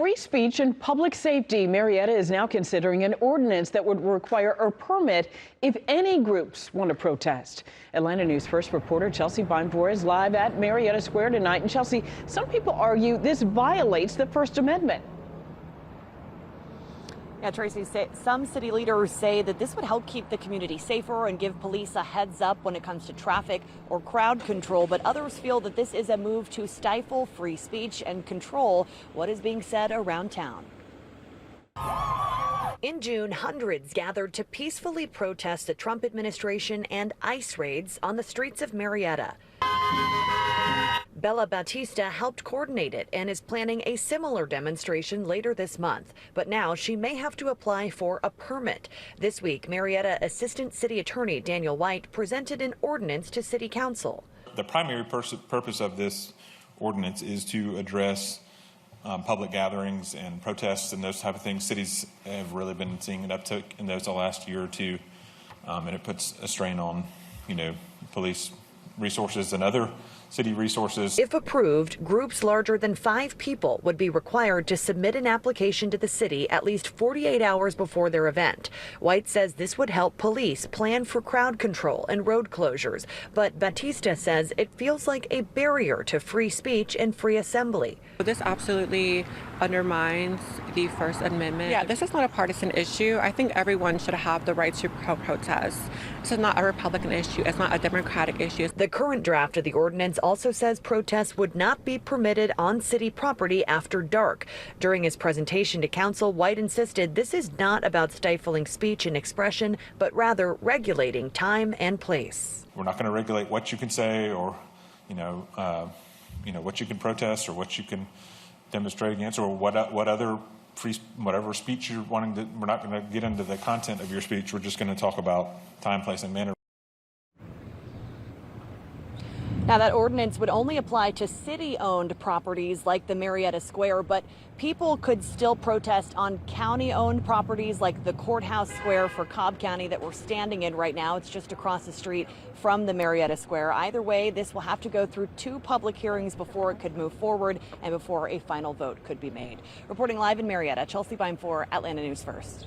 free speech and public safety. Marietta is now considering an ordinance that would require a permit if any groups want to protest. Atlanta News First reporter Chelsea Beinbohr is live at Marietta Square tonight. And Chelsea, some people argue this violates the First Amendment. Yeah, Tracy, some city leaders say that this would help keep the community safer and give police a heads up when it comes to traffic or crowd control. But others feel that this is a move to stifle free speech and control what is being said around town. In June, hundreds gathered to peacefully protest the Trump administration and ICE raids on the streets of Marietta. Bella Batista helped coordinate it and is planning a similar demonstration later this month. But now she may have to apply for a permit. This week, Marietta Assistant City Attorney Daniel White presented an ordinance to City Council. The primary purpose of this ordinance is to address public gatherings and protests and those type of things. Cities have really been seeing an uptick in those the last year or two, and it puts a strain on, police resources and other city resources. If approved, groups larger than 5 people would be required to submit an application to the city at least 48 hours before their event. White says this would help police plan for crowd control and road closures. But Batista says it feels like a barrier to free speech and free assembly. This absolutely undermines the First Amendment. Yeah, this is not a partisan issue. I think everyone should have the right to protest. This is not a Republican issue. It's not a Democratic issue. The current draft of the ordinance also says protests would not be permitted on city property after dark. During his presentation to council, White insisted this is not about stifling speech and expression, but rather regulating time and place. We're not going to regulate what you can say or, what you can protest or what you can demonstrate against or whatever speech you're wanting to. We're not going to get into the content of your speech. We're just going to talk about time, place, and manner. Now, that ordinance would only apply to city-owned properties like the Marietta Square, but people could still protest on county-owned properties like the Courthouse Square for Cobb County that we're standing in right now. It's just across the street from the Marietta Square. Either way, this will have to go through 2 public hearings before it could move forward and before a final vote could be made. Reporting live in Marietta, Chelsea Beinbohr, Atlanta News First.